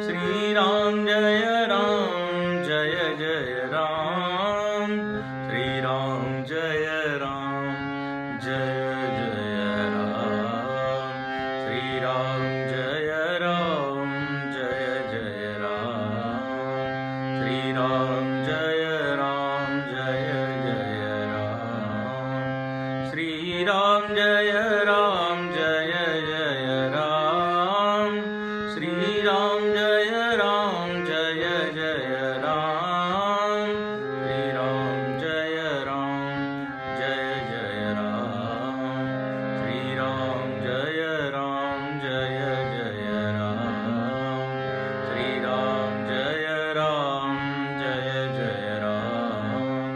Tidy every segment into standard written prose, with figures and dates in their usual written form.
श्री राम जय राम जय जय राम। श्री राम जय राम जय जय राम। श्री राम जय राम जय जय राम। श्री राम जय राम जय जय राम। श्री राम जय राम जय जय राम। श्री राम जय राम जय जय राम। श्री राम जय राम जय जय राम। श्री राम जय राम जय जय राम। श्री राम जय राम जय जय राम।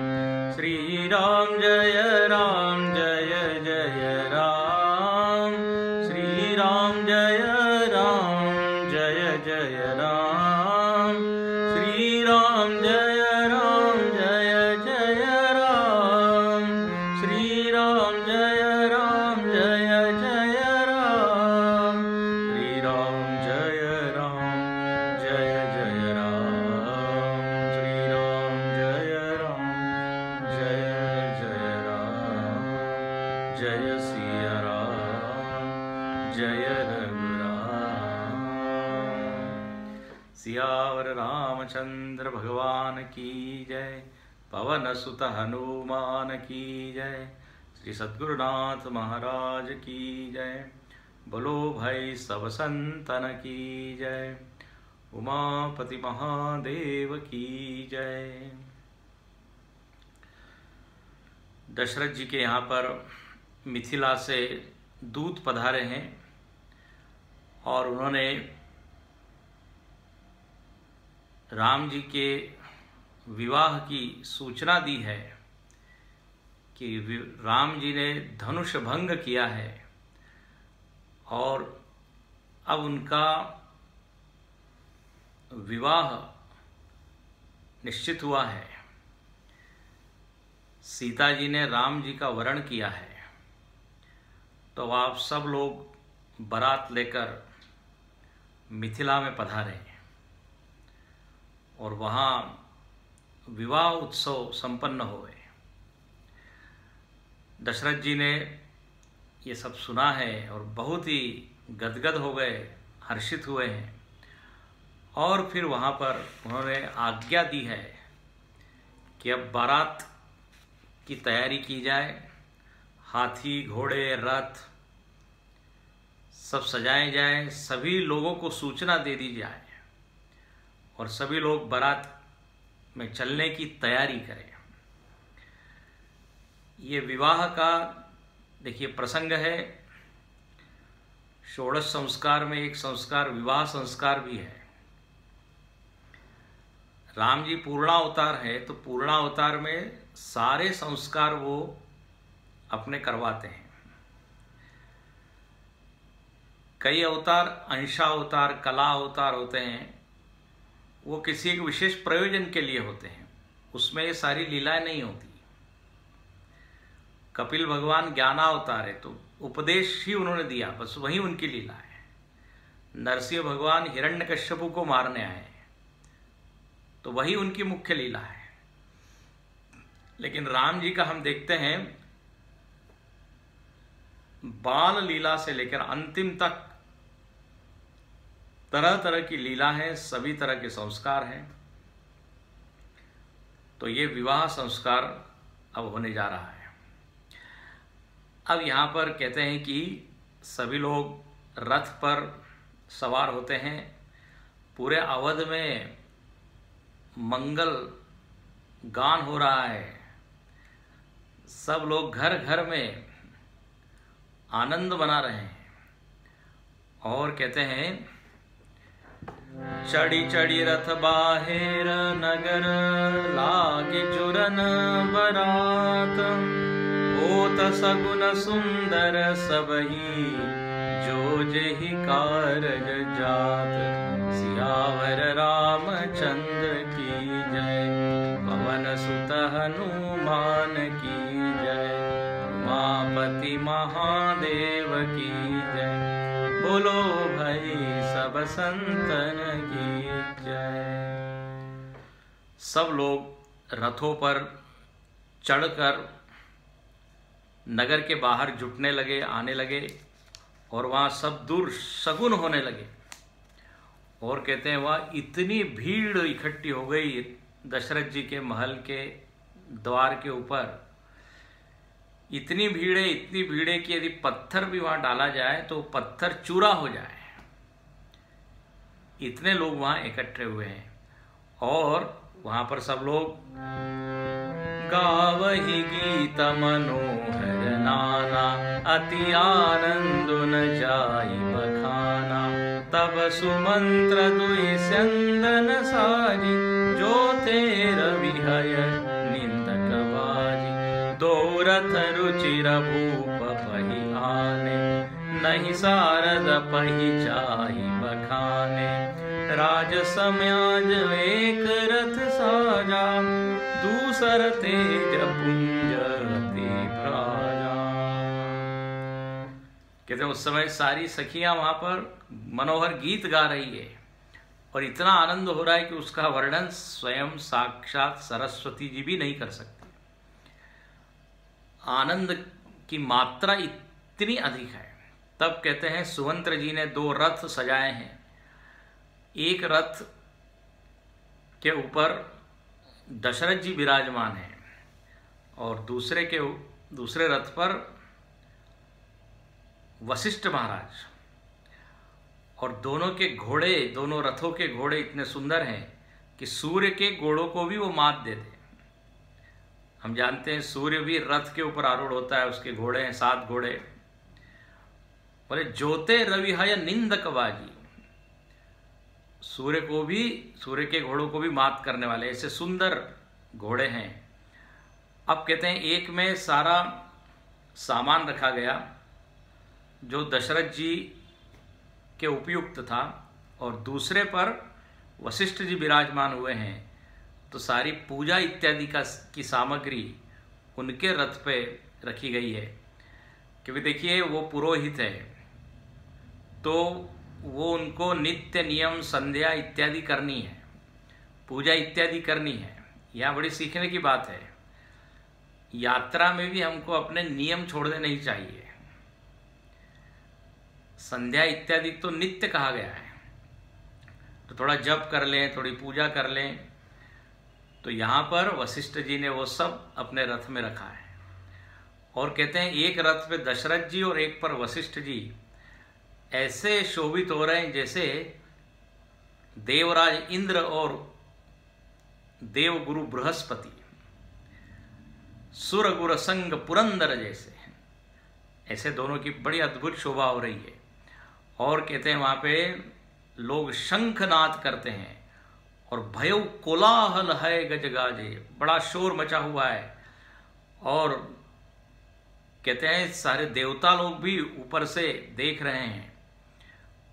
श्री राम जय राम जय जय राम। श्री राम जय राम जय जय राम। श्री राम जय राम जय जय राम। श्री राम जय राम जय जय राम। श्री राम जय राम जय जय राम। श्री राम जय राम जय जय राम। जय सिया राम जय रघुराम। सियावर रामचंद्र भगवान की जय। पवन सुत हनुमान की जय। श्री सद्गुरुनाथ महाराज की जय। बोलो भाई सब संतन की जय। उमापति महादेव की जय। दशरथ जी के यहाँ पर मिथिला से दूत पधारे हैं और उन्होंने राम जी के विवाह की सूचना दी है कि राम जी ने धनुष भंग किया है और अब उनका विवाह निश्चित हुआ है। सीता जी ने राम जी का वरण किया है, तो आप सब लोग बारात लेकर मिथिला में पधारे और वहाँ विवाह उत्सव संपन्न हुए। दशरथ जी ने ये सब सुना है और बहुत ही गदगद हो गए, हर्षित हुए हैं और फिर वहाँ पर उन्होंने आज्ञा दी है कि अब बारात की तैयारी की जाए। हाथी घोड़े रथ सब सजाए जाए, सभी लोगों को सूचना दे दी जाए और सभी लोग बारात में चलने की तैयारी करें। ये विवाह का देखिए प्रसंग है। षोडश संस्कार में एक संस्कार विवाह संस्कार भी है। राम जी पूर्णावतार है तो पूर्णावतार में सारे संस्कार वो अपने करवाते हैं। कई अवतार अंशावतार कला अवतार होते हैं, वो किसी एक विशेष प्रयोजन के लिए होते हैं, उसमें ये सारी लीलाएं नहीं होती। कपिल भगवान ज्ञानावतार है तो उपदेश ही उन्होंने दिया, बस वही उनकी लीला है। नरसिंह भगवान हिरण्यकश्यपु को मारने आए तो वही उनकी मुख्य लीला है। लेकिन राम जी का हम देखते हैं बाल लीला से लेकर अंतिम तक तरह तरह की लीला है, सभी तरह के संस्कार हैं। तो ये विवाह संस्कार अब होने जा रहा है। अब यहाँ पर कहते हैं कि सभी लोग रथ पर सवार होते हैं। पूरे अवध में मंगल गान हो रहा है। सब लोग घर घर में आनंद मना रहे हैं और कहते हैं चढ़ी चढ़ी रथ बाहेर नगर लागे जुरन बरात। होत सगुन सुंदर सबही जो जेहि कारज जात। सियावर रामचंद्र की जय। पवन सुत हनुमान की जय। उमापति महादेव की जय। बोलो भाई सब बसंतन की जय। सब लोग रथों पर चढ़कर नगर के बाहर जुटने लगे, आने लगे, और वहाँ सब दूर शगुन होने लगे। और कहते हैं वहाँ इतनी भीड़ इकट्ठी हो गई दशरथ जी के महल के द्वार के ऊपर, इतनी भीड़ है कि यदि पत्थर भी वहाँ डाला जाए तो पत्थर चूरा हो जाए, इतने लोग वहाँ इकट्ठे हुए हैं। और वहाँ पर सब लोग गावहि गीत मनोहर नाना, अति आनंद न जाई बखाना। तब सुमंत्र दुई स्यंदन साजी, जो तेर विहय निंदक बाजी। दो रथ रुचिर भूप पहि आने, नहीं सारद पहि जाहि बखाने। राज सम्याज एक रथ साजा, दूसर तेज पुंज अति भ्राजा। कहते हैं उस समय सारी सखियां वहां पर मनोहर गीत गा रही है, और इतना आनंद हो रहा है कि उसका वर्णन स्वयं साक्षात सरस्वती जी भी नहीं कर सकती। आनंद की मात्रा इतनी अधिक है। तब कहते हैं सुमंत्र जी ने 2 रथ सजाए हैं। एक रथ के ऊपर दशरथ जी विराजमान हैं, और दूसरे रथ पर वशिष्ठ महाराज। और दोनों रथों के घोड़े इतने सुंदर हैं कि सूर्य के घोड़ों को भी वो मात दे दे। हम जानते हैं सूर्य भी रथ के ऊपर आरूढ़ होता है, उसके घोड़े हैं 7 घोड़े। बोले जोते रविहय निंदक बाजी, सूर्य के घोड़ों को भी मात करने वाले ऐसे सुंदर घोड़े हैं। अब कहते हैं एक में सारा सामान रखा गया जो दशरथ जी के उपयुक्त था, और दूसरे पर वशिष्ठ जी विराजमान हुए हैं, तो सारी पूजा इत्यादि की सामग्री उनके रथ पे रखी गई है। क्योंकि देखिए वो पुरोहित है, तो वो उनको नित्य नियम संध्या इत्यादि करनी है, पूजा इत्यादि करनी है। यहाँ बड़ी सीखने की बात है। यात्रा में भी हमको अपने नियम छोड़ने नहीं चाहिए। संध्या इत्यादि तो नित्य कहा गया है, तो थोड़ा जप कर लें, थोड़ी पूजा कर लें। तो यहाँ पर वशिष्ठ जी ने वो सब अपने रथ में रखा है। और कहते हैं एक रथ पे दशरथ जी और एक पर वशिष्ठ जी ऐसे शोभित हो रहे हैं जैसे देवराज इंद्र और देवगुरु बृहस्पति, सुर गुर संग पुरंदर जैसे, ऐसे दोनों की बड़ी अद्भुत शोभा हो रही है। और कहते हैं वहां पे लोग शंखनाद करते हैं, और भयउ कोलाहल है गजगाजे, बड़ा शोर मचा हुआ है। और कहते हैं सारे देवता लोग भी ऊपर से देख रहे हैं,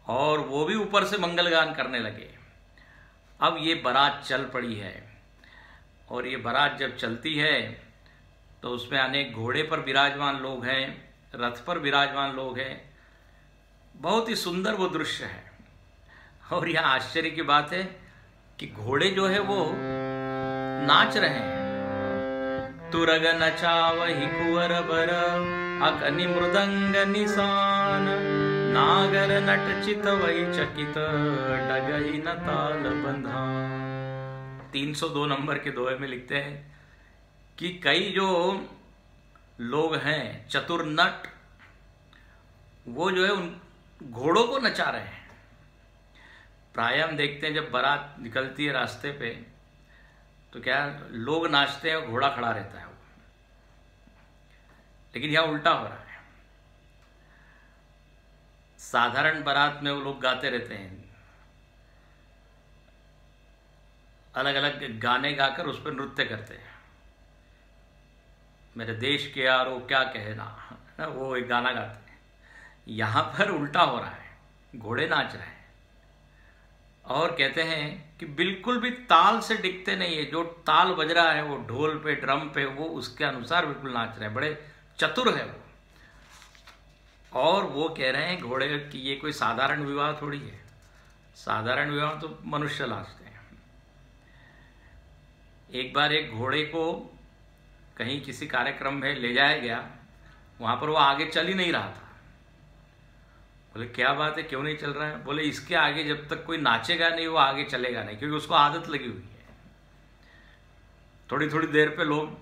और वो भी ऊपर से मंगलगान करने लगे। अब ये बारात चल पड़ी है, और ये बारात जब चलती है तो उसमें अनेक घोड़े पर विराजमान लोग हैं, रथ पर विराजमान लोग हैं। बहुत ही सुंदर वो दृश्य है। और यहाँ आश्चर्य की बात है कि घोड़े जो है वो नाच रहे हैं। तुरग नचावहि कुंवर बर, अकनि मृदंग निशान। नागर नट चितवई चकित, डगई न ताल बंधान। 302 नंबर के दोहे में लिखते हैं कि कई जो लोग हैं चतुर नट, वो जो है उन घोड़ों को नचा रहे हैं। प्राय हम देखते हैं जब बारात निकलती है रास्ते पे, तो क्या लोग नाचते हैं और घोड़ा खड़ा रहता है वो। लेकिन यहाँ उल्टा हो रहा है। साधारण बारात में वो लोग गाते रहते हैं, अलग अलग गाने गाकर उस पर नृत्य करते हैं। मेरे देश के यारो क्या कहना, ना वो एक गाना गाते हैं। यहाँ पर उल्टा हो रहा है, घोड़े नाच रहे हैं। और कहते हैं कि बिल्कुल भी ताल से डिगते नहीं है। जो ताल बज रहा है वो ढोल पे, ड्रम पे, वो उसके अनुसार बिल्कुल नाच रहे हैं। बड़े चतुर है वो। और वो कह रहे हैं घोड़े कि ये कोई साधारण विवाह थोड़ी है, साधारण विवाह में तो मनुष्य नाचते हैं। एक बार एक घोड़े को कहीं किसी कार्यक्रम में ले जाया गया, वहां पर वो आगे चल ही नहीं रहा था। बोले क्या बात है, क्यों नहीं चल रहा है? बोले इसके आगे जब तक कोई नाचेगा नहीं वो आगे चलेगा नहीं, क्योंकि उसको आदत लगी हुई है। थोड़ी थोड़ी देर पे लोग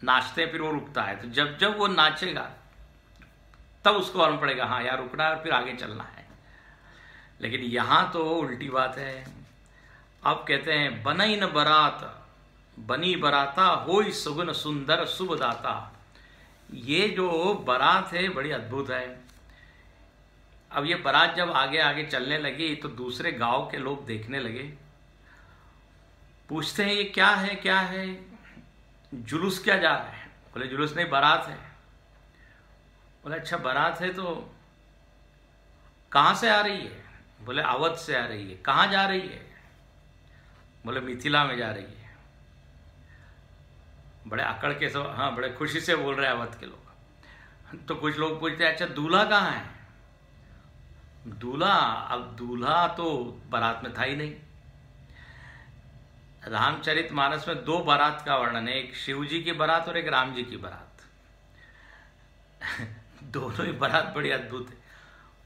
नाचते हैं, फिर वो रुकता है, तो जब जब वो नाचेगा तब उसको मालूम पड़ेगा हाँ यार रुकना है और फिर आगे चलना है। लेकिन यहां तो उल्टी बात है। अब कहते हैं बनई न बरात बनी बराता होई सुगुन सुंदर शुभदाता। ये जो बारात है बड़ी अद्भुत है। अब ये बारात जब आगे आगे चलने लगी तो दूसरे गांव के लोग देखने लगे, पूछते हैं ये क्या है, क्या है, जुलूस क्या जा रहा है? बोले जुलूस नहीं, बारात है। बोले अच्छा बारात है तो कहां से आ रही है? बोले अवध से आ रही है। कहां जा रही है? बोले मिथिला में जा रही है। बड़े अकड़ के सब हाँ बड़े खुशी से बोल रहे हैं अवध के लोग। तो कुछ लोग पूछते हैं अच्छा दूल्हा कहाँ है? दूल्हा, अब दूल्हा तो बारात में था ही नहीं। रामचरितमानस में दो बारात का वर्णन है, एक शिव जी की बारात और एक राम जी की बारात। दोनों ही बारात बड़ी अद्भुत है।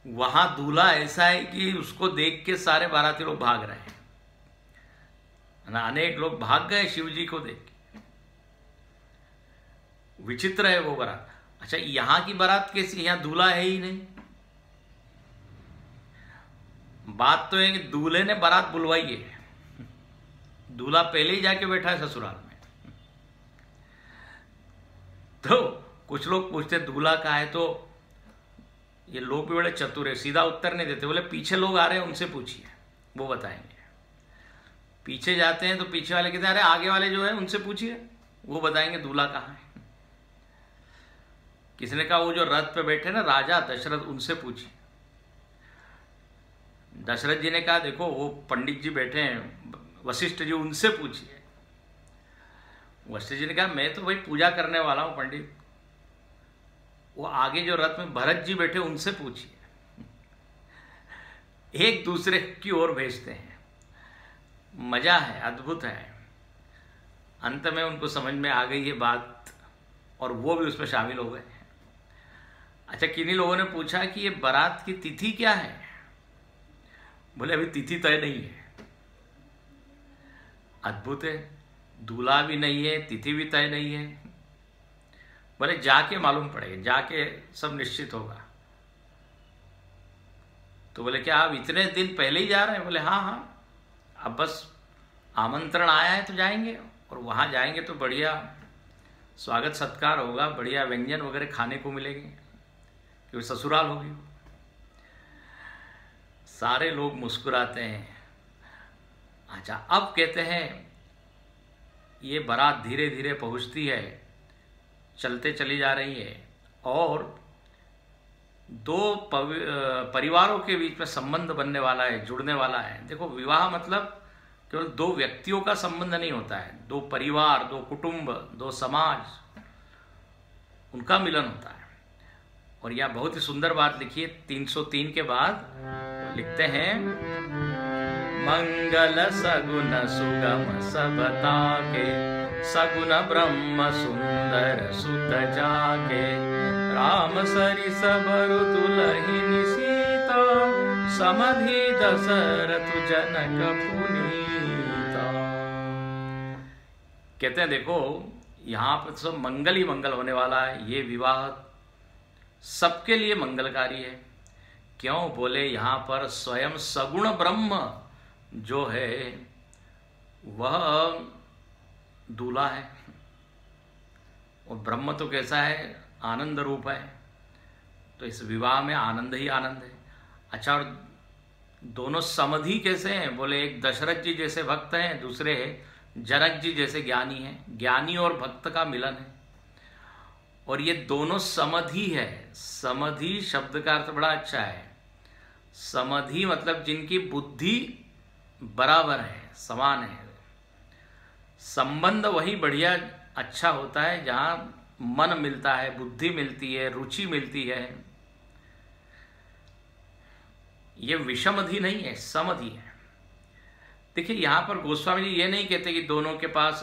वहां दूल्हा ऐसा है कि उसको देख के सारे बाराती लोग भाग रहे हैं, अनेक लोग भाग गए शिव जी को देख के। विचित्र है वो बारात। अच्छा यहां की बारात कैसी? यहां दूल्हा है ही नहीं। बात तो है कि दूल्हे ने बारात बुलवाई है, दूल्हा पहले ही जाके बैठा है ससुराल में। तो कुछ लोग पूछते दूल्हा कहाँ है, तो ये लोग भी बड़े चतुर है, सीधा उत्तर नहीं देते। बोले पीछे लोग आ रहे हैं उनसे पूछिए, वो बताएंगे। पीछे जाते हैं तो पीछे वाले कहते हैं अरे आगे वाले जो है उनसे पूछिए, वो बताएंगे दूल्हा कहाँ है। किसी ने कहा वो जो रथ पे बैठे ना राजा दशरथ, उनसे पूछिए। दशरथ जी ने कहा देखो वो पंडित जी बैठे हैं वशिष्ठ जी, उनसे पूछिए। वशिष्ठ जी ने कहा मैं तो भाई पूजा करने वाला हूं पंडित। वो आगे जो रथ में भरत जी बैठे उनसे पूछिए। एक दूसरे की ओर भेजते हैं। मजा है, अद्भुत है। अंत में उनको समझ में आ गई ये बात और वो भी उसमें शामिल हो गए। अच्छा किन्हीं लोगों ने पूछा कि ये बारात की तिथि क्या है? बोले अभी तिथि तय नहीं है। अद्भुत है, दूल्हा भी नहीं है, तिथि भी तय नहीं है। बोले जाके मालूम पड़ेगा, जाके सब निश्चित होगा। तो बोले क्या आप इतने दिन पहले ही जा रहे हैं? बोले हाँ हाँ, अब बस आमंत्रण आया है तो जाएंगे, और वहां जाएंगे तो बढ़िया स्वागत सत्कार होगा, बढ़िया व्यंजन वगैरह खाने को मिलेंगे, क्योंकि ससुराल होगी। सारे लोग मुस्कुराते हैं। अच्छा अब कहते हैं ये बारात धीरे धीरे पहुंचती है, चलते चली जा रही है, और दो परिवारों के बीच में संबंध बनने वाला है, जुड़ने वाला है। देखो विवाह मतलब केवल दो व्यक्तियों का संबंध नहीं होता है, दो परिवार, दो कुटुंब, दो समाज, उनका मिलन होता है। और यह बहुत ही सुंदर बात लिखी है 303 के बाद लिखते हैं मंगल सगुन सुगम सबता के, सगुन ब्रह्म सुंदर सुत जाके, राम सरि सबरु दुलहिनी सीता, समधि दशरथ जनक पुनीता। कहते हैं देखो यहाँ पर सब मंगल ही मंगल होने वाला है। ये विवाह सबके लिए मंगलकारी है। क्यों? बोले यहाँ पर स्वयं सगुण ब्रह्म जो है वह दूल्हा है, और ब्रह्म तो कैसा है? आनंद रूप है। तो इस विवाह में आनंद ही आनंद है। अच्छा और दोनों समधि कैसे हैं? बोले एक दशरथ जी जैसे भक्त हैं, दूसरे जनक जी जैसे ज्ञानी हैं। ज्ञानी और भक्त का मिलन है, और ये दोनों समधि है। समधि शब्द का अर्थ बड़ा अच्छा है। समधि मतलब जिनकी बुद्धि बराबर है, समान है। संबंध वही बढ़िया अच्छा होता है जहां मन मिलता है, बुद्धि मिलती है, रुचि मिलती है। ये विषमधि नहीं है, समधि है। देखिए यहाँ पर गोस्वामी जी ये नहीं कहते कि दोनों के पास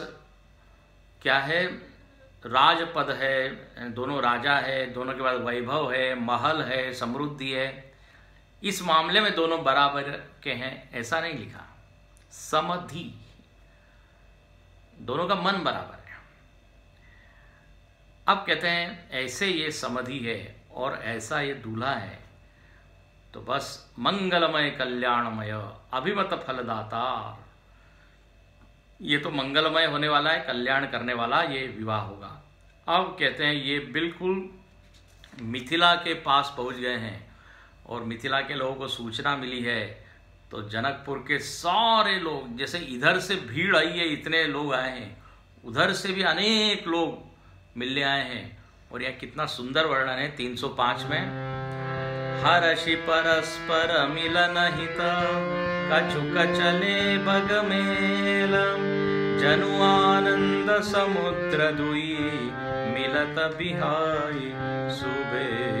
क्या है, राजपद है, दोनों राजा है, दोनों के पास वैभव है, महल है, समृद्धि है, इस मामले में दोनों बराबर के हैं, ऐसा नहीं लिखा। समधि, दोनों का मन बराबर है। अब कहते हैं ऐसे ये समधि है और ऐसा ये दूल्हा है, तो बस मंगलमय कल्याणमय अभिमत फलदाता, ये तो मंगलमय होने वाला है, कल्याण करने वाला ये विवाह होगा। अब कहते हैं ये बिल्कुल मिथिला के पास पहुंच गए हैं और मिथिला के लोगों को सूचना मिली है, तो जनकपुर के सारे लोग, जैसे इधर से भीड़ आई है, इतने लोग आए हैं, उधर से भी अनेक लोग मिलने आए हैं। और यह कितना सुंदर वर्णन है 305 में, हर्षि परस्पर मिलन हित कछुक चले बग मेल, जनु आनंद समुद्र दुई मिलत बिहाई सुबेल।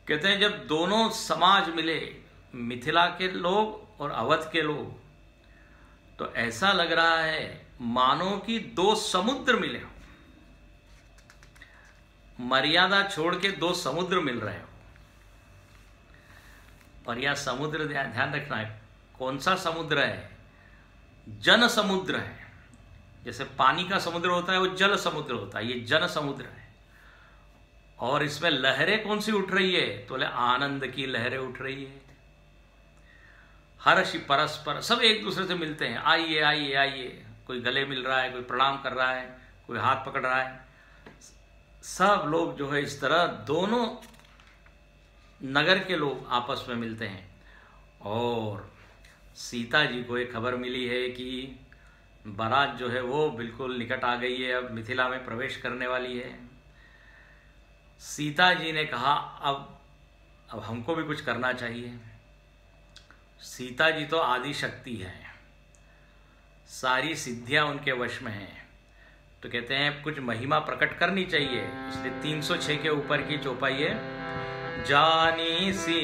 कहते हैं जब दोनों समाज मिले, मिथिला के लोग और अवध के लोग, तो ऐसा लग रहा है मानो कि दो समुद्र मिले हो, मर्यादा छोड़ के दो समुद्र मिल रहे हो। और यह समुद्र ध्यान रखना है, कौन सा समुद्र है? जन समुद्र है। जैसे पानी का समुद्र होता है वो जल समुद्र होता है, ये जन समुद्र है। और इसमें लहरें कौन सी उठ रही है? तो बोले आनंद की लहरें उठ रही है। हर्ष परस्पर, सब एक दूसरे से मिलते हैं, आइए आइए आइए, कोई गले मिल रहा है, कोई प्रणाम कर रहा है, कोई हाथ पकड़ रहा है, सब लोग जो है इस तरह दोनों नगर के लोग आपस में मिलते हैं। और सीता जी को एक खबर मिली है कि बारात जो है वो बिल्कुल निकट आ गई है, अब मिथिला में प्रवेश करने वाली है। सीता जी ने कहा अब हमको भी कुछ करना चाहिए। सीता जी तो आदि शक्ति है, सारी सिद्धियां उनके वश में हैं, तो कहते हैं कुछ महिमा प्रकट करनी चाहिए। इसलिए 306 के ऊपर की चौपाई है, जानी सी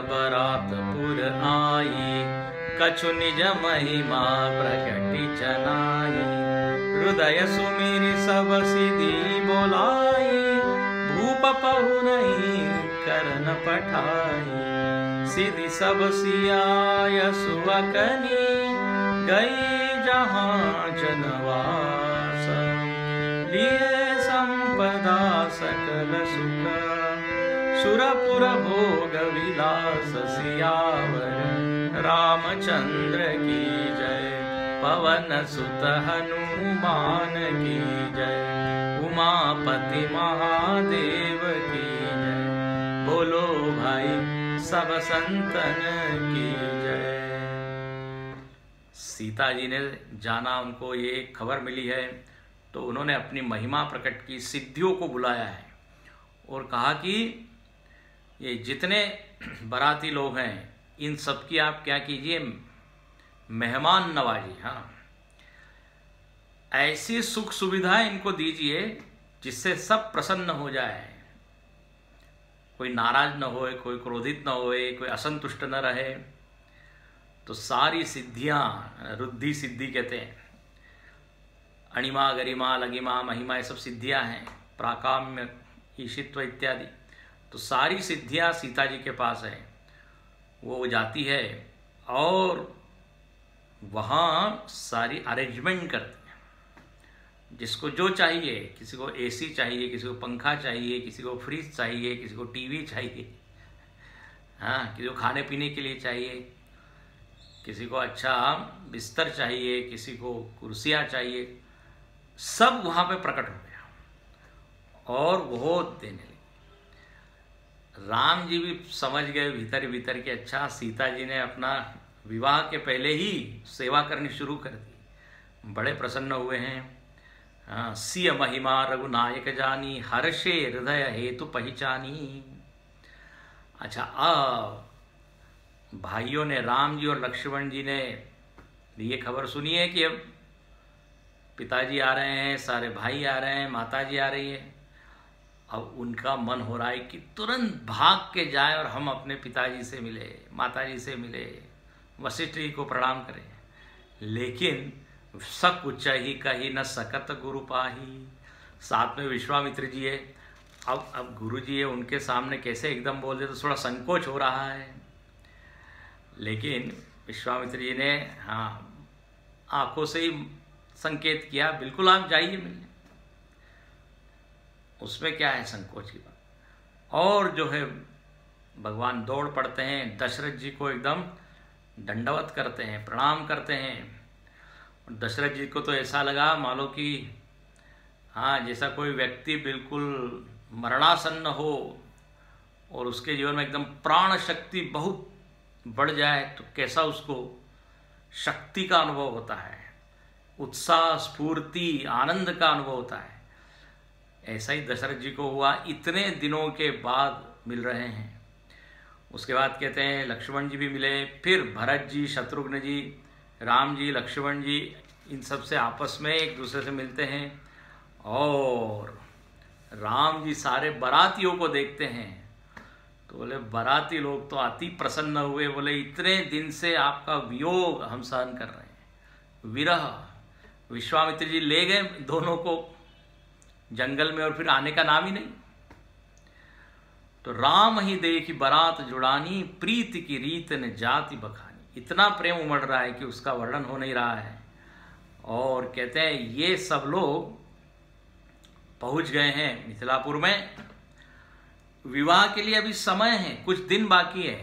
बरातपुर आई, कछु निज महिमा प्रकटि चनाई, हृदय सुमिरि सब सिद्धि बोलाई, भूप पहु नहीं करन पठाई, सिद्धि सब सियाय सुअकनी, गई जहाँ जनवास, लिए संपदा सकल सुख, सुरपुर भोग विलास सियावर, रामचंद्र की जय, पवन सुत हनुमान की जय, उमापति महादेव की जय, बोलो भाई सब संतन की जय। सीता जी ने जाना, उनको ये खबर मिली है, तो उन्होंने अपनी महिमा प्रकट की, सिद्धियों को बुलाया है और कहा कि ये जितने बाराती लोग हैं इन सब की आप क्या कीजिए, मेहमान नवाजी। हाँ, ऐसी सुख सुविधाएं इनको दीजिए जिससे सब प्रसन्न हो जाए, कोई नाराज न होए, कोई क्रोधित न होए, कोई असंतुष्ट न रहे। तो सारी सिद्धियां, रुद्धि सिद्धि कहते हैं, अणिमा गरिमा लगिमा महिमा, ये सब सिद्धियां हैं, प्राकाम्य ईशित्व इत्यादि। तो सारी सिद्धियां सीता जी के पास है। वो जाती है और वहाँ सारी अरेंजमेंट करती है, जिसको जो चाहिए, किसी को एसी चाहिए, किसी को पंखा चाहिए, किसी को फ्रिज चाहिए, किसी को टीवी चाहिए, हाँ, किसी को खाने पीने के लिए चाहिए, किसी को अच्छा बिस्तर चाहिए, किसी को कुर्सियाँ चाहिए, सब वहाँ पे प्रकट हो गया और वो देने लगे। राम जी भी समझ गए भीतर भीतर के, अच्छा सीता जी ने अपना विवाह के पहले ही सेवा करनी शुरू कर दी, बड़े प्रसन्न हुए हैं। हाँ, सिय महिमा रघुनायक जानी, हर्षे हृदय हेतु पहचानी। अच्छा, भाइयों ने, राम जी और लक्ष्मण जी ने ये खबर सुनी है कि अब पिताजी आ रहे हैं, सारे भाई आ रहे हैं, माता जी आ रही है, अब उनका मन हो रहा है कि तुरंत भाग के जाए और हम अपने पिताजी से मिले, माताजी से मिले, वशिष्ठ जी को प्रणाम करें। लेकिन सक उच्चाई कही न सकत गुरु पाही, साथ में विश्वामित्र जी है। अब गुरु जी है, उनके सामने कैसे एकदम बोल दे, तो थोड़ा संकोच हो रहा है। लेकिन विश्वामित्र जी ने आंखों से ही संकेत किया, बिल्कुल आप जाइए मिलने, उसमें क्या है संकोच की बात। और जो है भगवान दौड़ पड़ते हैं, दशरथ जी को एकदम दंडवत करते हैं, प्रणाम करते हैं। दशरथ जी को तो ऐसा लगा मानो कि जैसा कोई व्यक्ति बिल्कुल मरणासन्न हो और उसके जीवन में एकदम प्राण शक्ति बहुत बढ़ जाए तो कैसा उसको शक्ति का अनुभव होता है, उत्साह, स्फूर्ति, आनंद का अनुभव होता है। ऐसा ही दशरथ जी को हुआ, इतने दिनों के बाद मिल रहे हैं। उसके बाद कहते हैं लक्ष्मण जी भी मिले, फिर भरत जी, शत्रुघ्न जी, राम जी, लक्ष्मण जी, इन सब से आपस में एक दूसरे से मिलते हैं। और राम जी सारे बारातियों को देखते हैं तो बोले, बाराती लोग तो अति प्रसन्न हुए, बोले इतने दिन से आपका वियोग हम सहन कर रहे हैं, विरह। विश्वामित्र जी ले गए दोनों को जंगल में और फिर आने का नाम ही नहीं। तो राम ही देखी बारात जुड़ानी, प्रीति की रीत ने जाति बखानी। इतना प्रेम उमड़ रहा है कि उसका वर्णन हो नहीं रहा है। और कहते हैं ये सब लोग पहुंच गए हैं मिथिलापुर में। विवाह के लिए अभी समय है, कुछ दिन बाकी है।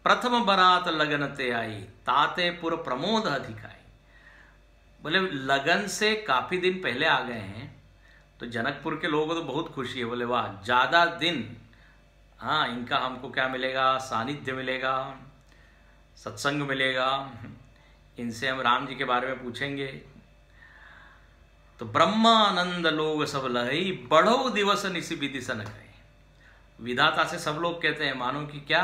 प्रथम बरात लगन ते आई, ताते पुर प्रमोद अधिकाई। बोले लगन से काफी दिन पहले आ गए हैं, तो जनकपुर के लोगों को तो बहुत खुशी है। बोले वाह, ज्यादा दिन, इनका हमको क्या मिलेगा, सानिध्य मिलेगा, सत्संग मिलेगा, इनसे हम राम जी के बारे में पूछेंगे। तो ब्रह्मानंद लोग सब लहई, बढ़ो दिवस निसी विधि सन गए। विधाता से सब लोग कहते हैं मानो कि क्या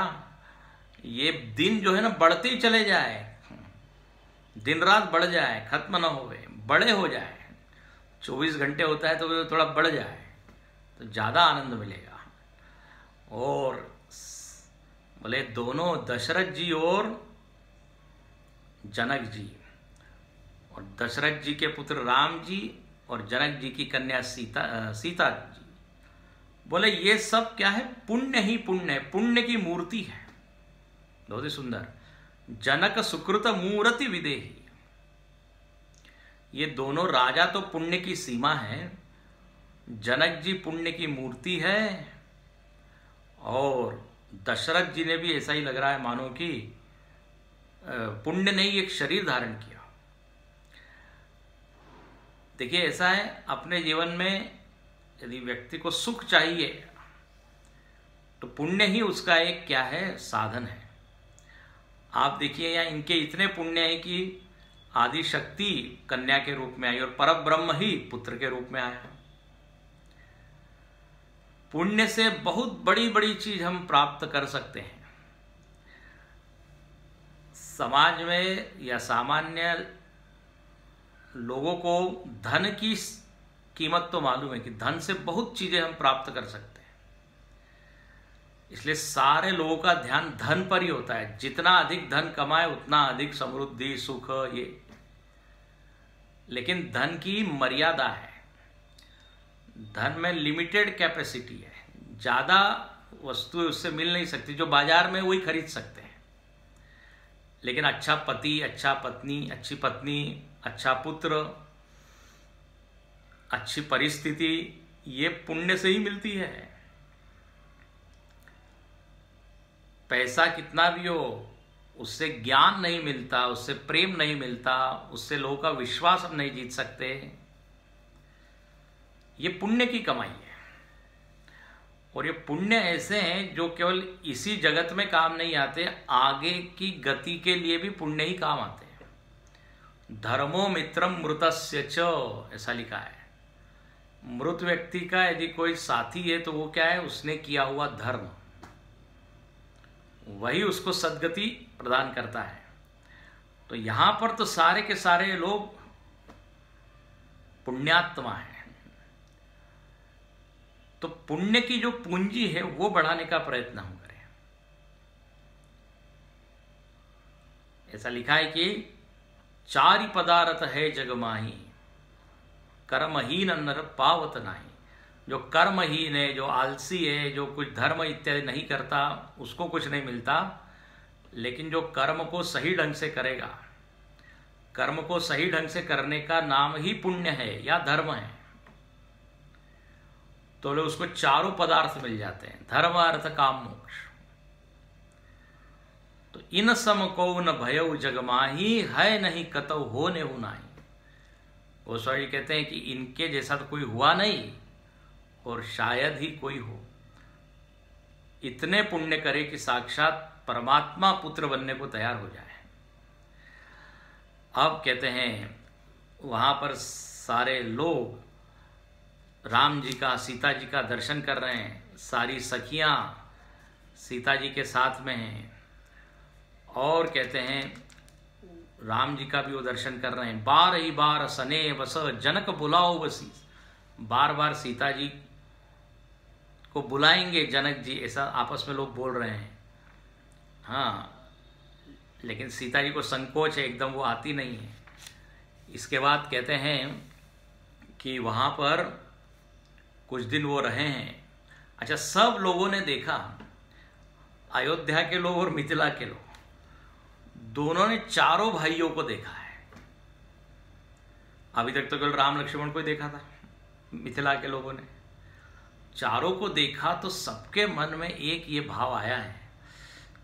ये दिन जो है ना बढ़ते ही चले जाए, दिन रात बढ़ जाए, खत्म ना होवे, बड़े हो जाए। 24 घंटे होता है तो थोड़ा बढ़ जाए तो ज़्यादा आनंद मिलेगा। और बोले दोनों दशरथ जी और जनक जी, और दशरथ जी के पुत्र राम जी और जनक जी की कन्या सीता जी, बोले ये सब क्या है, पुण्य ही पुण्य है, पुण्य की मूर्ति है। बहुत ही सुंदर। जनक सुकृत मूर्ति विदेही, ये दोनों राजा तो पुण्य की सीमा है, जनक जी पुण्य की मूर्ति है, और दशरथ जी ने भी ऐसा ही लग रहा है मानो कि पुण्य ने ही एक शरीर धारण किया। देखिए ऐसा है, अपने जीवन में यदि व्यक्ति को सुख चाहिए तो पुण्य ही उसका एक क्या है, साधन है। आप देखिए यहाँ इनके इतने पुण्य है कि आदि शक्ति कन्या के रूप में आई और परब्रह्म ही पुत्र के रूप में आया। पुण्य से बहुत बड़ी बड़ी चीज हम प्राप्त कर सकते हैं। समाज में या सामान्य लोगों को धन की कीमत तो मालूम है कि धन से बहुत चीजें हम प्राप्त कर सकते हैं, इसलिए सारे लोगों का ध्यान धन पर ही होता है। जितना अधिक धन कमाए उतना अधिक समृद्धि, सुख, ये। लेकिन धन की मर्यादा है, धन में लिमिटेड कैपेसिटी है, ज्यादा वस्तु उससे मिल नहीं सकती, जो बाजार में वही खरीद सकते हैं। लेकिन अच्छा पति, अच्छा पत्नी, अच्छी पत्नी, अच्छा पुत्र, अच्छी परिस्थिति, ये पुण्य से ही मिलती है। पैसा कितना भी हो, उससे ज्ञान नहीं मिलता, उससे प्रेम नहीं मिलता, उससे लोगों का विश्वास हम नहीं जीत सकते। ये पुण्य की कमाई है। और ये पुण्य ऐसे हैं जो केवल इसी जगत में काम नहीं आते, आगे की गति के लिए भी पुण्य ही काम आते हैं। धर्मो मित्रम मृतस्य च, ऐसा लिखा है। मृत व्यक्ति का यदि कोई साथी है तो वो क्या है, उसने किया हुआ धर्म, वही उसको सद्गति प्रदान करता है। तो यहां पर तो सारे के सारे लोग पुण्यात्मा हैं। तो पुण्य की जो पूंजी है वो बढ़ाने का प्रयत्न हम करें। ऐसा लिखा है कि 4 पदार्थ है जग माही, कर्महीन नर पावत नाही। जो कर्महीन है, जो आलसी है, जो कुछ धर्म इत्यादि नहीं करता, उसको कुछ नहीं मिलता। लेकिन जो कर्म को सही ढंग से करेगा, कर्म को सही ढंग से करने का नाम ही पुण्य है या धर्म है, तो लोग उसको 4 पदार्थ मिल जाते हैं, धर्म अर्थ काम मोक्ष। तो इन सम को न भयउ जग माही, है नहीं कतौ होने उनाई। गोस्वामी कहते हैं कि इनके जैसा तो कोई हुआ नहीं और शायद ही कोई हो। इतने पुण्य करे कि साक्षात परमात्मा पुत्र बनने को तैयार हो जाए। अब कहते हैं वहां पर सारे लोग राम जी का, सीता जी का दर्शन कर रहे हैं। सारी सखियां सीता जी के साथ में हैं और कहते हैं राम जी का भी वो दर्शन कर रहे हैं। बार ही बार सने बस जनक बुलाओ बसी, बार बार सीता जी को बुलाएंगे जनक जी, ऐसा आपस में लोग बोल रहे हैं। हाँ, लेकिन सीता जी को संकोच है, एकदम वो आती नहीं है। इसके बाद कहते हैं कि वहाँ पर कुछ दिन वो रहे हैं। अच्छा, सब लोगों ने देखा, अयोध्या के लोग और मिथिला के लोग दोनों ने चारों भाइयों को देखा है। अभी तक तो केवल राम लक्ष्मण को ही देखा था, मिथिला के लोगों ने चारों को देखा। तो सबके मन में एक ये भाव आया है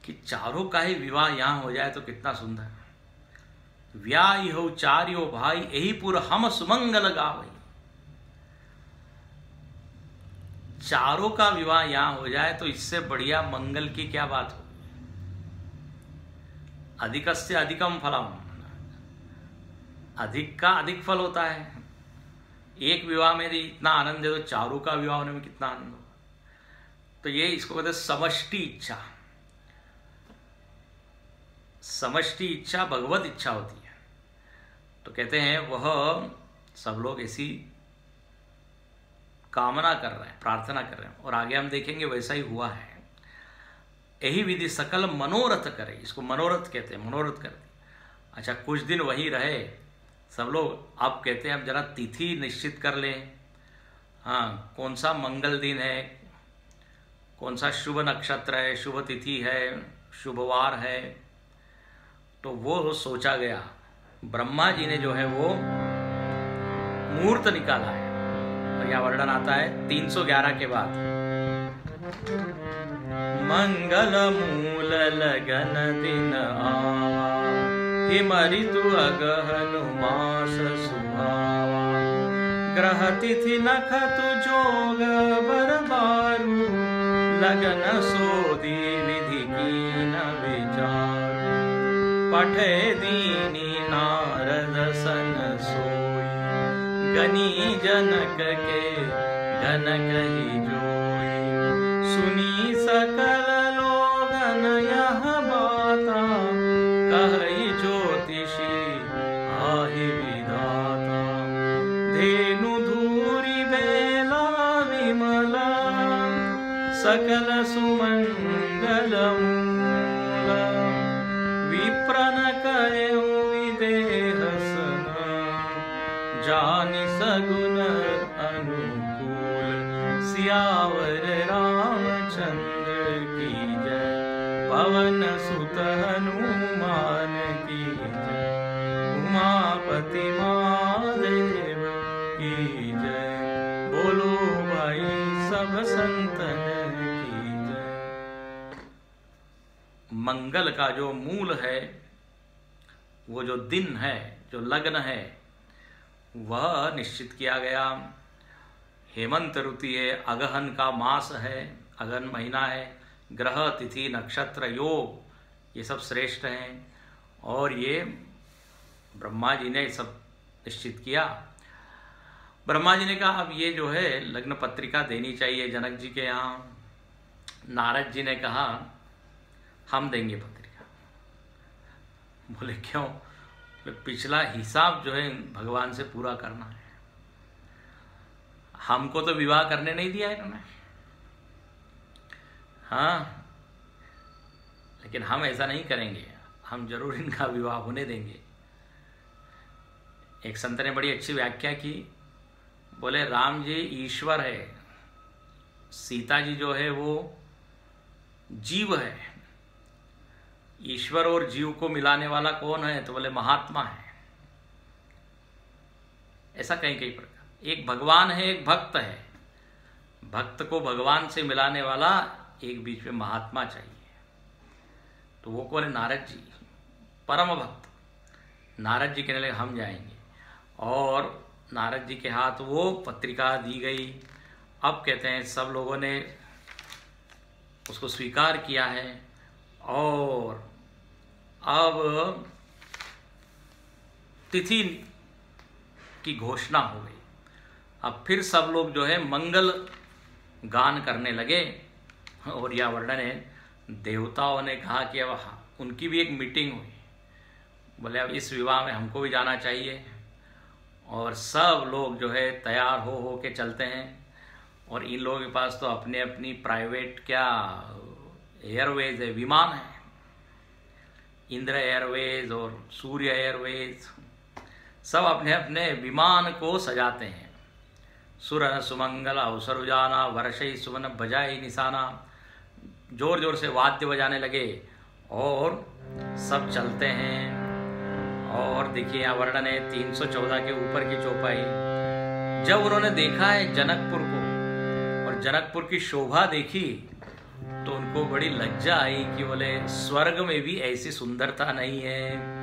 कि चारों का ही विवाह यहाँ हो जाए तो कितना सुंदर। व्याह हो चारियो भाई, यही पुर हम सुमंगल गावई। चारों का विवाह यहाँ हो जाए तो इससे बढ़िया मंगल की क्या बात हो। अधिकस्य अधिकम फलम, अधिक का अधिक फल होता है। एक विवाह में इतना आनंद है तो चारों का विवाह होने में कितना आनंद होगा। तो ये इसको कहते हैं समष्टि इच्छा। समष्टि इच्छा भगवत इच्छा होती है। तो कहते हैं वह सब लोग ऐसी कामना कर रहे हैं, प्रार्थना कर रहे हैं, और आगे हम देखेंगे वैसा ही हुआ है। यही विधि सकल मनोरथ करे, इसको मनोरथ कहते हैं, मनोरथ करते। अच्छा, कुछ दिन वहीं रहे सब लोग। अब कहते हैं अब जरा तिथि निश्चित कर लें। हाँ, कौन सा मंगल दिन है, कौन सा शुभ नक्षत्र है, शुभ तिथि है, शुभवार है। तो वो सोचा गया। ब्रह्मा जी ने जो है वो मुहूर्त निकाला है, और यह वर्णन आता है 311 के बाद। मंगल मूल लगन दिन आवा, हिम ऋतु अगहन मास सुहावा। ग्रह तिथि नखतु जोग बरबारू, लगन सोदी विधि कीन विचार। पठे दीनी नारद सन सोई, गनी जनक के गनक ही जोई। सुनी सकल लोगन यह बाता, कहि ज्योतिषी आहि विधाता। धेनु धूरी बेला विमला, सकल सुमंगल मूला। विप्रन कयो विदेह सना, जानि सगुन अनुकूल। सियावर रामचंद्र की जय, पवन सुत हनुमान की जय। उमापति महादेव की जय, बोलो भाई सब संतन की जय। मंगल का जो मूल है, वो जो दिन है, जो लग्न है, वह निश्चित किया गया। हेमंत ऋतु है, अगहन का मास है, अगहन महीना है। ग्रह तिथि नक्षत्र योग ये सब श्रेष्ठ हैं, और ये ब्रह्मा जी ने सब निश्चित किया। ब्रह्मा जी ने कहा अब ये जो है लग्न पत्रिका देनी चाहिए जनक जी के यहाँ। नारद जी ने कहा हम देंगे पत्रिका। बोले क्यों? पिछला हिसाब जो है भगवान से पूरा करना है। हमको तो विवाह करने नहीं दिया इन्होंने। हाँ, लेकिन हम ऐसा नहीं करेंगे, हम जरूर इनका विवाह होने देंगे। एक संत ने बड़ी अच्छी व्याख्या की, बोले राम जी ईश्वर है, सीता जी जो है वो जीव है। ईश्वर और जीव को मिलाने वाला कौन है? तो बोले महात्मा है। ऐसा कहीं कहीं प्रकार, एक भगवान है, एक भक्त है। भक्त को भगवान से मिलाने वाला एक बीच में महात्मा चाहिए। तो वो कौन है? नारद जी, परम भक्त। नारद जी कहने लगे हम जाएंगे, और नारद जी के हाथ वो पत्रिका दी गई। अब कहते हैं सब लोगों ने उसको स्वीकार किया है, और अब तिथि की घोषणा हो गई। अब फिर सब लोग जो है मंगल गान करने लगे। और यह वर्णन है, देवताओं ने कहा कि अब उनकी भी एक मीटिंग हुई, बोले अब इस विवाह में हमको भी जाना चाहिए। और सब लोग जो है तैयार हो के चलते हैं। और इन लोगों के पास तो अपने अपनी प्राइवेट क्या एयरवेज है, विमान है। इंद्र एयरवेज और सूर्य एयरवेज, सब अपने अपने विमान को सजाते हैं। सुरन सुमंगल अवसर उजाना, वर्षई सुमन बजाई निशाना। जोर जोर से वाद्य बजाने लगे और सब चलते हैं। और देखिए यहाँ वर्णन है 314 के ऊपर की चौपाई। जब उन्होंने देखा है जनकपुर को और जनकपुर की शोभा देखी, तो उनको बड़ी लज्जा आई कि बोले स्वर्ग में भी ऐसी सुंदरता नहीं है।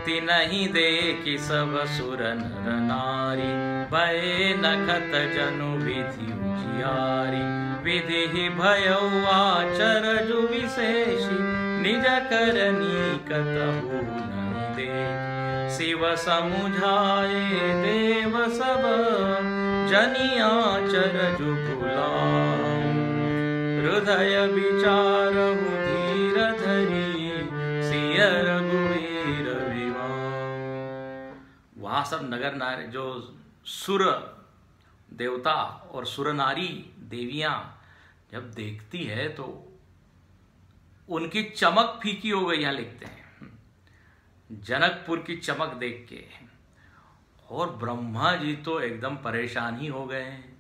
तिनहि देखि सब सुर नर नारी, भय नखत जनु विधि उजियारी। विधि भयउ आचरजु विशेषी, निज करनी कतहु नहीं देख। शिव समुझाए देव सब, जनि आचरजु भुलाऊं। हृदय विचारहु धीर धरी, सिय रघुवीर विवाह। वहाँ सब नगर नारी, जो सुर देवता और सुर नारी देवियां जब देखती है तो उनकी चमक फीकी हो गई। यहाँ लिखते हैं जनकपुर की चमक देख के, और ब्रह्मा जी तो एकदम परेशान ही हो गए हैं।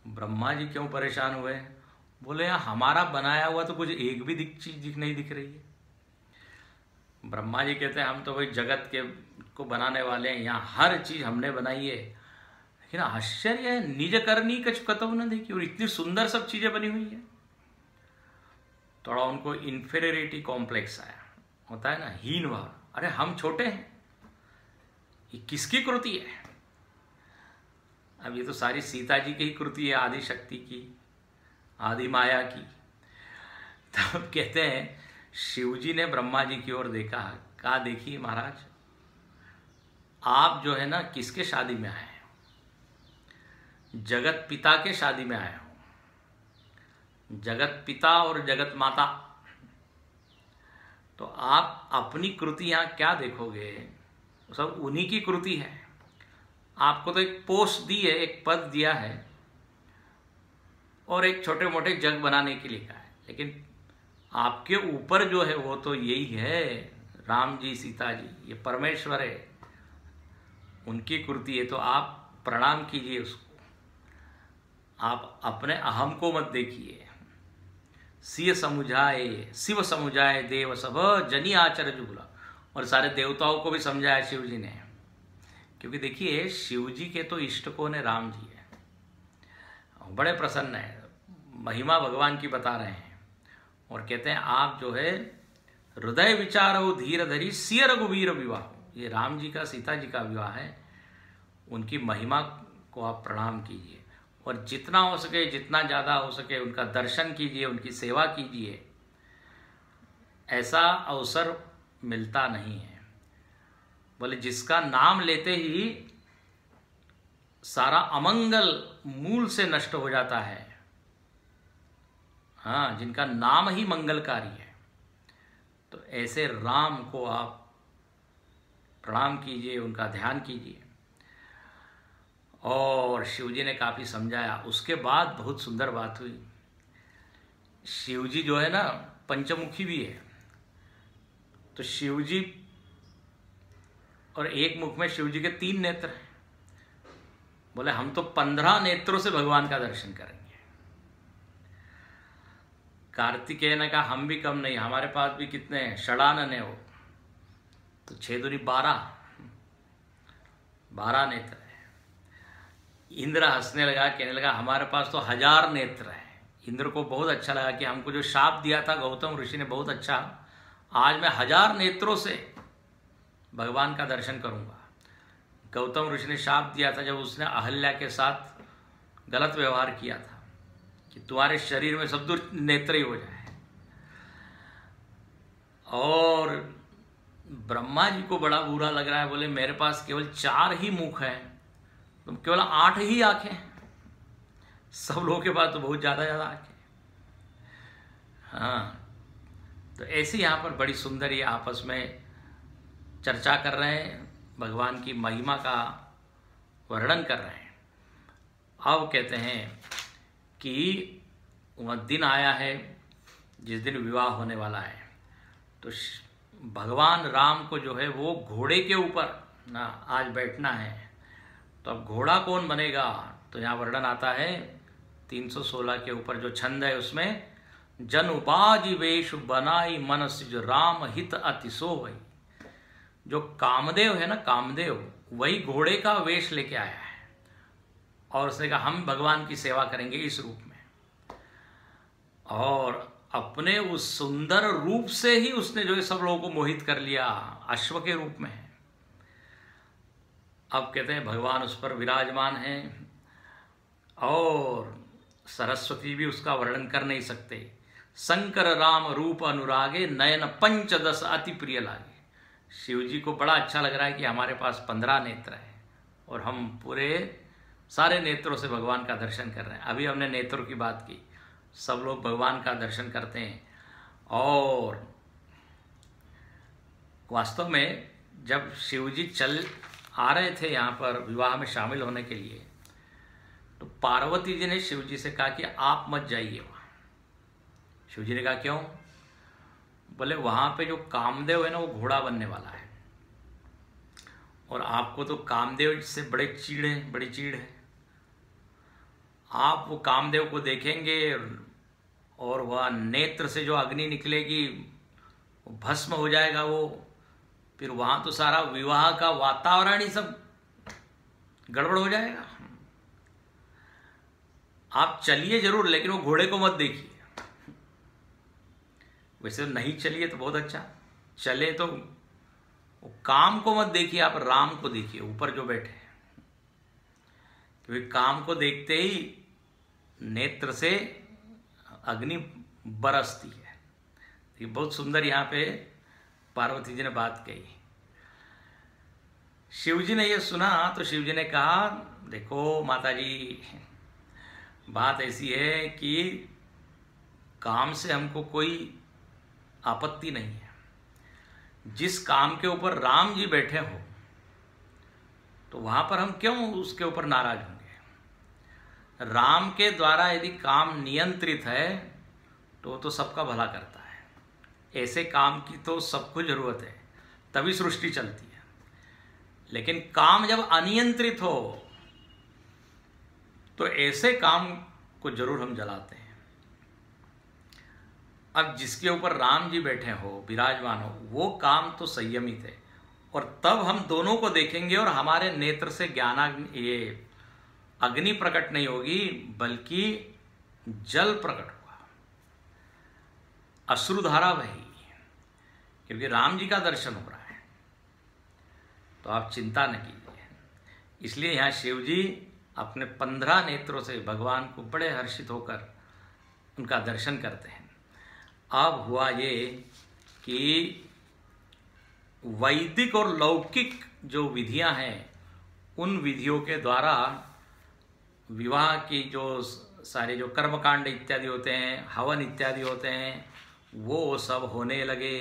ब्रह्मा जी क्यों परेशान हुए? बोले यार हमारा बनाया हुआ तो कुछ एक भी चीज नहीं दिख रही है। ब्रह्मा जी कहते हैं हम तो भाई जगत के को बनाने वाले हैं, यहाँ हर चीज हमने बनाई है, लेकिन आश्चर्य है निज करनी कछु कतहु न देखी, और इतनी सुंदर सब चीजें बनी हुई है। थोड़ा उनको इन्फीरियरिटी कॉम्प्लेक्स आया, होता है ना, हीन भाव। अरे हम छोटे हैं, ये किसकी कृति है? अब ये तो सारी सीता जी की ही कृति है, आदि शक्ति की, आदि माया की। तब कहते हैं शिव जी ने ब्रह्मा जी की ओर देखा, कहा देखिए महाराज आप जो है ना किसके शादी में आए हैं? जगत पिता के शादी में आए हो, जगत पिता और जगत माता। तो आप अपनी कृति यहाँ क्या देखोगे? सब उन्हीं की कृति है। आपको तो एक पोस्ट दी है, एक पद दिया है और एक छोटे मोटे जग बनाने के लिए कहा है, लेकिन आपके ऊपर जो है वो तो यही है, राम जी सीता जी, ये परमेश्वर है, उनकी कृति है। तो आप प्रणाम कीजिए उसको, आप अपने अहम को मत देखिए। सिय समुझाए शिव समुझाए देव सब, जनि आचरजु भुला। और सारे देवताओं को भी समझाया शिव जी ने, क्योंकि देखिए शिव जी के तो इष्ट कौन है? राम जी है, बड़े प्रसन्न है, महिमा भगवान की बता रहे हैं। और कहते हैं आप जो है हृदय विचार हो धीर धरी, सिय रघुवीर विवाह। ये राम जी का सीता जी का विवाह है, उनकी महिमा को आप प्रणाम कीजिए, और जितना हो सके, जितना ज़्यादा हो सके उनका दर्शन कीजिए, उनकी सेवा कीजिए। ऐसा अवसर मिलता नहीं है। बोले जिसका नाम लेते ही सारा अमंगल मूल से नष्ट हो जाता है। हाँ, जिनका नाम ही मंगलकारी है, तो ऐसे राम को आप प्रणाम कीजिए, उनका ध्यान कीजिए। और शिव जी ने काफ़ी समझाया। उसके बाद बहुत सुंदर बात हुई। शिव जी जो है ना पंचमुखी भी है, तो शिव जी और एक मुख में शिव जी के 3 नेत्र हैं। बोले हम तो 15 नेत्रों से भगवान का दर्शन करेंगे। कार्तिकेय ने कहा हम भी कम नहीं, हमारे पास भी कितने हैं, षडानन है वो, तो 6 दूनी 12 नेत्र है। इंद्र हंसने लगा, कहने लगा हमारे पास तो 1000 नेत्र है। इंद्र को बहुत अच्छा लगा कि हमको जो शाप दिया था गौतम ऋषि ने बहुत अच्छा, आज मैं 1000 नेत्रों से भगवान का दर्शन करूंगा। गौतम ऋषि ने शाप दिया था जब उसने अहल्या के साथ गलत व्यवहार किया था कि तुम्हारे शरीर में सब नेत्र ही हो जाए। और ब्रह्मा जी को बड़ा बुरा लग रहा है, बोले मेरे पास केवल 4 ही मुख हैं, तुम केवल 8 ही आंखें, सब लोगों के पास तो बहुत ज़्यादा आंखें। हाँ, तो ऐसे यहाँ पर बड़ी सुंदर ये आपस में चर्चा कर रहे हैं, भगवान की महिमा का वर्णन कर रहे हैं। अब कहते हैं कि वह दिन आया है जिस दिन विवाह होने वाला है, तो भगवान राम को जो है वो घोड़े के ऊपर ना आज बैठना है। तो अब घोड़ा कौन बनेगा, तो यहाँ वर्णन आता है 316 के ऊपर जो छंद है उसमें, जन बाजी वेश बनाई मन सिज राम हित अति सोवई। जो कामदेव है ना, कामदेव वही घोड़े का वेश लेके आया है और उसने कहा हम भगवान की सेवा करेंगे इस रूप में। और अपने उस सुंदर रूप से ही उसने जो है सब लोगों को मोहित कर लिया, अश्व के रूप में। अब कहते हैं भगवान उस पर विराजमान हैं और सरस्वती भी उसका वर्णन कर नहीं सकते। शंकर राम रूप अनुरागे नयन 15 अति प्रिय लागे। शिव जी को बड़ा अच्छा लग रहा है कि हमारे पास 15 नेत्र है और हम पूरे सारे नेत्रों से भगवान का दर्शन कर रहे हैं। अभी हमने नेत्रों की बात की, सब लोग भगवान का दर्शन करते हैं। और वास्तव में जब शिव जी चल आ रहे थे यहाँ पर विवाह में शामिल होने के लिए, तो पार्वती जी ने शिव जी से कहा कि आप मत जाइए वहाँ। शिव जी ने कहा क्यों? बोले वहाँ पे जो कामदेव है ना वो घोड़ा बनने वाला है और आपको तो कामदेव से बड़ी चीड़ है। आप वो कामदेव को देखेंगे और वह नेत्र से जो अग्नि निकलेगी वो भस्म हो जाएगा वो, फिर वहाँ तो सारा विवाह का वातावरण ही सब गड़बड़ हो जाएगा। आप चलिए जरूर, लेकिन वो घोड़े को मत देखिए। वैसे नहीं चलिए तो बहुत अच्छा, चले तो वो काम को मत देखिए, आप राम को देखिए ऊपर जो बैठे हैं, क्योंकि काम को देखते ही नेत्र से अग्नि बरसती है। ये बहुत सुंदर यहाँ पे पार्वती जी ने बात कही। शिव जी ने ये सुना तो शिव जी ने कहा देखो माता जी, बात ऐसी है कि काम से हमको कोई आपत्ति नहीं है। जिस काम के ऊपर राम जी बैठे हो तो वहां पर हम क्यों उसके ऊपर नाराज होंगे। राम के द्वारा यदि काम नियंत्रित है तो वो तो सबका भला करता है। ऐसे काम की तो सबको जरूरत है, तभी सृष्टि चलती है। लेकिन काम जब अनियंत्रित हो तो ऐसे काम को जरूर हम जलाते हैं। अब जिसके ऊपर राम जी बैठे हो, विराजमान हो, वो काम तो संयमित है और तब हम दोनों को देखेंगे और हमारे नेत्र से ये अग्नि प्रकट नहीं होगी बल्कि जल प्रकट होगा, अश्रुधारा बहेगी, क्योंकि राम जी का दर्शन हो रहा है। तो आप चिंता न कीजिए। इसलिए यहाँ शिव जी अपने 15 नेत्रों से भगवान को बड़े हर्षित होकर उनका दर्शन करते हैं। अब हुआ ये कि वैदिक और लौकिक जो विधियां हैं उन विधियों के द्वारा विवाह की जो सारे जो कर्मकांड इत्यादि होते हैं, हवन इत्यादि होते हैं, वो सब होने लगे।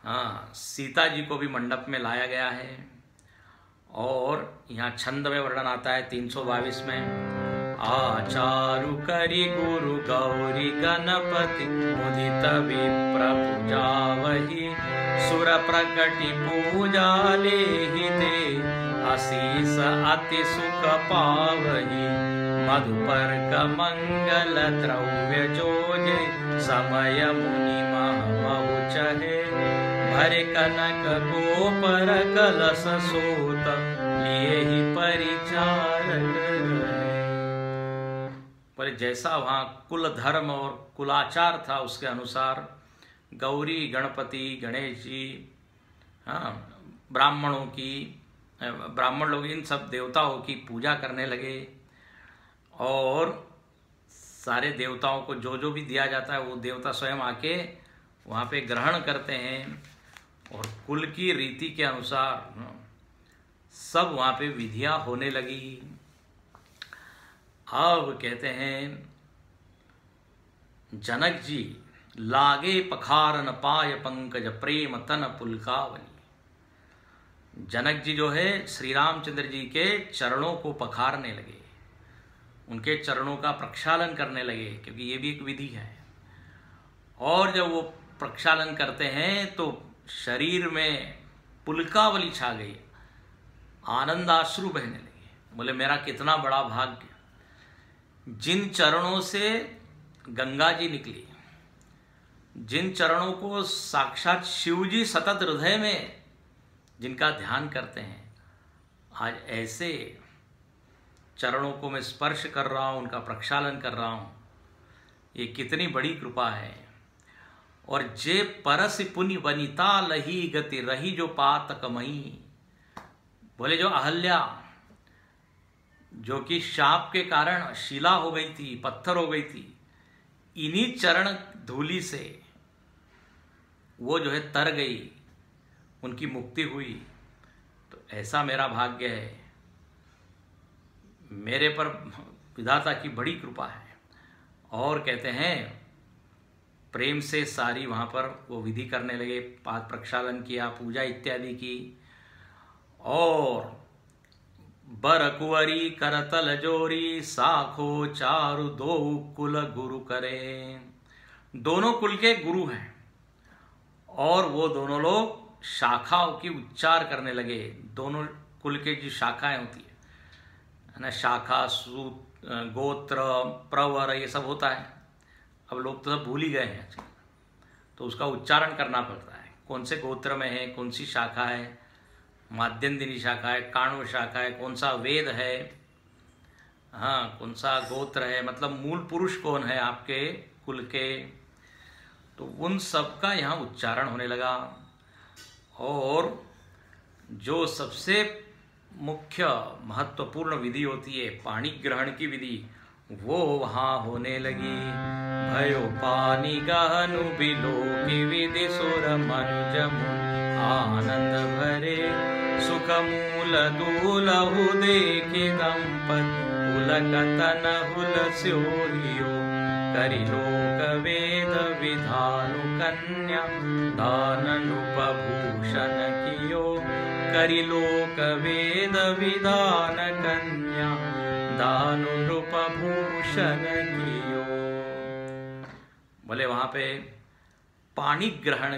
हाँ, सीता जी को भी मंडप में लाया गया है और यहाँ छंद में वर्णन आता है 322 में, आचारु करि गुरु गौरी गणपति मुदित विप्र पूजावहि, सुर प्रकटि पूजा लेहि ते, आशीष अति सुख पावहि, मधुपर्क मंगल द्रव्य जोजे, समय मुनि महमहु चहे, भरे कनक गोपर कलश सोत, लिए ही परिचारक रहे। पर जैसा वहाँ कुल धर्म और कुलाचार था उसके अनुसार गौरी, गणपति, गणेश जी, हाँ, ब्राह्मण लोग इन सब देवताओं की पूजा करने लगे और सारे देवताओं को जो जो भी दिया जाता है वो देवता स्वयं आके वहाँ पे ग्रहण करते हैं और कुल की रीति के अनुसार सब वहाँ पे विधियाँ होने लगी। अब कहते हैं जनक जी लागे पखारन पाय पंकज प्रेम तन पुलकावली। जनक जी जो है श्री रामचंद्र जी के चरणों को पखारने लगे, उनके चरणों का प्रक्षालन करने लगे, क्योंकि ये भी एक विधि है। और जब वो प्रक्षालन करते हैं तो शरीर में पुलकावली छा गई, आनंदाश्रु बहने लगे। बोले मेरा कितना बड़ा भाग्य, जिन चरणों से गंगा जी निकली, जिन चरणों को साक्षात शिव जी सतत हृदय में जिनका ध्यान करते हैं, आज ऐसे चरणों को मैं स्पर्श कर रहा हूँ, उनका प्रक्षालन कर रहा हूँ। ये कितनी बड़ी कृपा है। और जे परस पुनि वनिता लही गति रही जो पात कमई। बोले जो अहल्या, जो कि शाप के कारण शिला हो गई थी, पत्थर हो गई थी, इन्हीं चरण धूलि से वो जो है तर गई, उनकी मुक्ति हुई। तो ऐसा मेरा भाग्य है, मेरे पर विधाता की बड़ी कृपा है। और कहते हैं प्रेम से सारी वहाँ पर वो विधि करने लगे, पाद प्रक्षालन किया, पूजा इत्यादि की। और बर कुंवरी करतल जोरी, साखो चारु दो कुल गुरु करे। दोनों कुल के गुरु हैं और वो दोनों लोग शाखाओं की उच्चार करने लगे। दोनों कुल के जो शाखाएं होती है ना, शाखा, सूत, गोत्र, प्रवर, ये सब होता है। अब लोग तो सब भूल ही गए हैं, तो उसका उच्चारण करना पड़ता है, कौन से गोत्र में है, कौन सी शाखा है, माध्यन्दिनी शाखा है, काण्व शाखा है, कौन सा वेद है, हाँ, कौन सा गोत्र है, मतलब मूल पुरुष कौन है आपके कुल के। तो उन सब का यहाँ उच्चारण होने लगा। और जो सबसे मुख्य महत्वपूर्ण विधि होती है पाणी ग्रहण की विधि, वो वहाँ होने लगी। भयो पानी गहनु बिलो की विधि, सुर मनुज मुनि आनंद भरे, सुख मूल दूलहु देखि दंपति, पुलक तन हुल स्योहियो, करि लोक वेद विधानु कन्या, दान नृपभूषण कियो, करि लोक वेद विधान कन्या, दानु नृपभूषण कियो। बोले वहाँ पे पाणी ग्रहण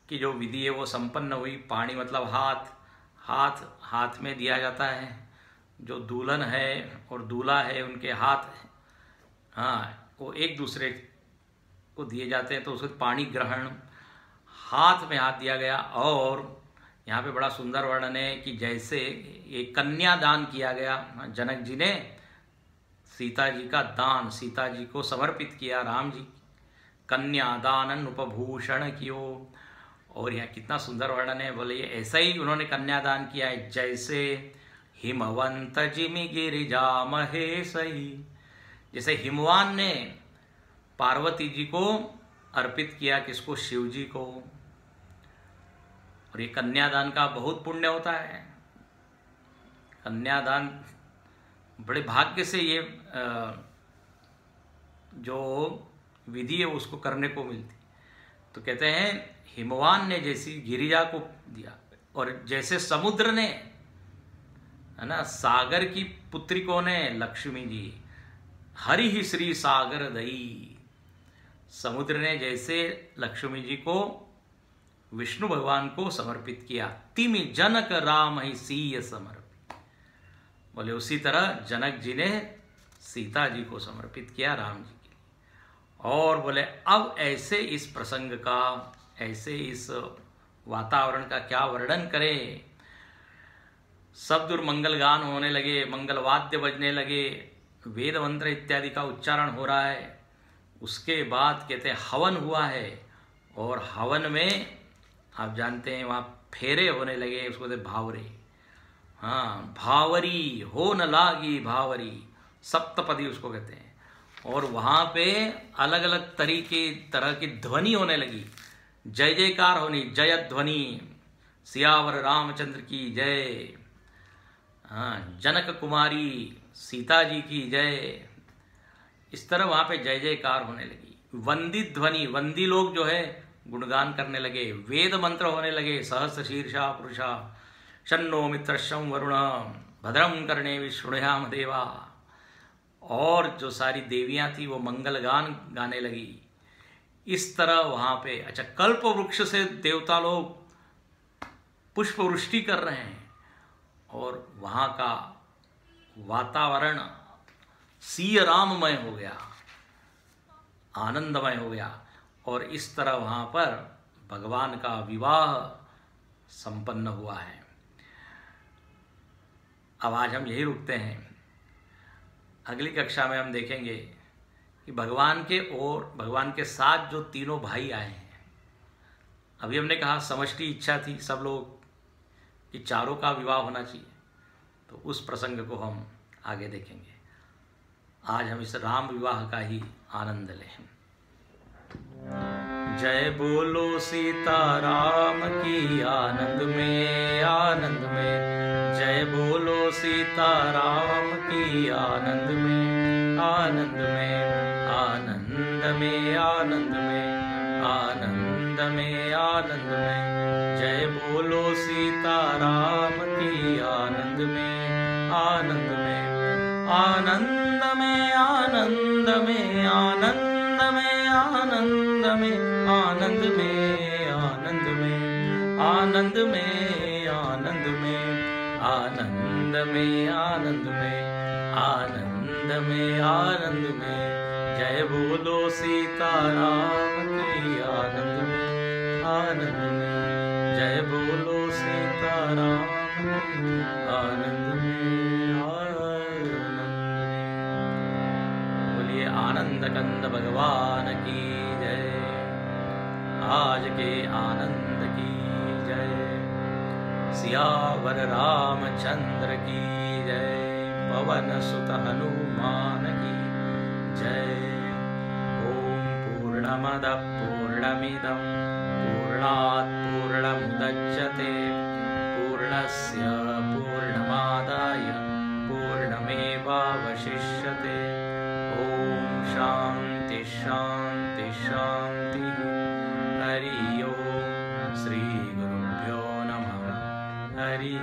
की जो विधि है वो संपन्न हुई। पाणी मतलब हाथ में दिया जाता है। जो दुल्हन है और दूल्हा है उनके हाथ, हाँ, वो एक दूसरे को दिए जाते हैं, तो उसको पाणी ग्रहण, हाथ में हाथ दिया गया। और यहाँ पे बड़ा सुंदर वर्णन है कि जैसे ये कन्यादान किया गया, जनक जी ने सीता जी का दान सीता जी को समर्पित किया, राम जी कन्यादान उपभूषण कियो। और यहाँ कितना सुंदर वर्णन है। बोले ये ऐसा ही उन्होंने कन्यादान किया है, जैसे हिमवंत जिमि गिरिजा महेश ही। जैसे हिमवान ने पार्वती जी को अर्पित किया, किसको, शिव जी को। और ये कन्यादान का बहुत पुण्य होता है। कन्यादान बड़े भाग्य से ये जो विधि है उसको करने को मिलती। तो कहते हैं हिमवान ने जैसी गिरिजा को दिया, और जैसे समुद्र ने है ना। सागर की पुत्री कौन है? लक्ष्मी जी। हरि ही श्री सागर दई, समुद्र ने जैसे लक्ष्मी जी को विष्णु भगवान को समर्पित किया, तिमि जनक राम ही सीय समर्पित, बोले उसी तरह जनक जी ने सीता जी को समर्पित किया राम जी के लिए। और बोले अब ऐसे इस प्रसंग का, ऐसे इस वातावरण का क्या वर्णन करें। सब दूर मंगल गान होने लगे, मंगल वाद्य बजने लगे, वेद मंत्र इत्यादि का उच्चारण हो रहा है। उसके बाद कहते हैं हवन हुआ है, और हवन में आप जानते हैं वहाँ फेरे होने लगे, उसको कहते भावरे। हाँ, भावरी हो न लागी भावरी, सप्तपदी उसको कहते हैं। और वहाँ पे अलग अलग तरह की ध्वनि होने लगी, जय जयकार होनी, जय ध्वनि, सियावर रामचंद्र की जय, हाँ, जनक कुमारी सीता जी की जय। इस तरह वहाँ पे जय जयकार होने लगी। वंदी ध्वनि, वंदी लोग जो है गुणगान करने लगे, वेद मंत्र होने लगे, सहस्र शीर्षा पुरुषा शन्नो मित्रशं वरुण भद्रं कर्णे शृणुयाम देवा। और जो सारी देवियां थी वो मंगल गान गाने लगी। इस तरह वहाँ पे अच्छा कल्प वृक्ष से देवता लोग पुष्प वृष्टि कर रहे हैं, और वहाँ का वातावरण सीय राममय हो गया, आनंदमय हो गया। और इस तरह वहाँ पर भगवान का विवाह संपन्न हुआ है। अब आज हम यही रुकते हैं। अगली कक्षा में हम देखेंगे कि भगवान के और भगवान के साथ जो तीनों भाई आए हैं। अभी हमने कहा समष्टि इच्छा थी सब लोग कि चारों का विवाह होना चाहिए, तो उस प्रसंग को हम आगे देखेंगे। आज हम इस राम विवाह का ही आनंद लें। जय बोलो सीता राम की आनंद में, आनंद में। जय बोलो सीता राम की आनंद में, आनंद में, आनंद में, आनंद में, आनंद में, आनंद में। जय बोलो सीता राम की आनंद में, आनंद में, आनंद में, आनंद में, आनंद में, आनंद में, आनंद में, आनंद में, आनंद में, आनंद में, आनंद में, आनंद में, आनंद में, आनंद में। जय बोलो सीता राम की आनंद में, आनंद में। जय बोलो सीता राम की आनंद में, आनंद में। बोलिए आनंद कंद भगवान की जय। आज के आनंद की जय। सियावर रामचंद्र की जय। पवन सुत हनुमान की जय। ओम पूर्णमद पूर्णमिदं पूर्णात् पूर्णमुदच्यते पूर्णस्य पूर्णमादाय पूर्णमेवावशिष्यते। ओम शांति शांति शांति। हरि ओम। श्री गुरुभ्यो नमः। हरि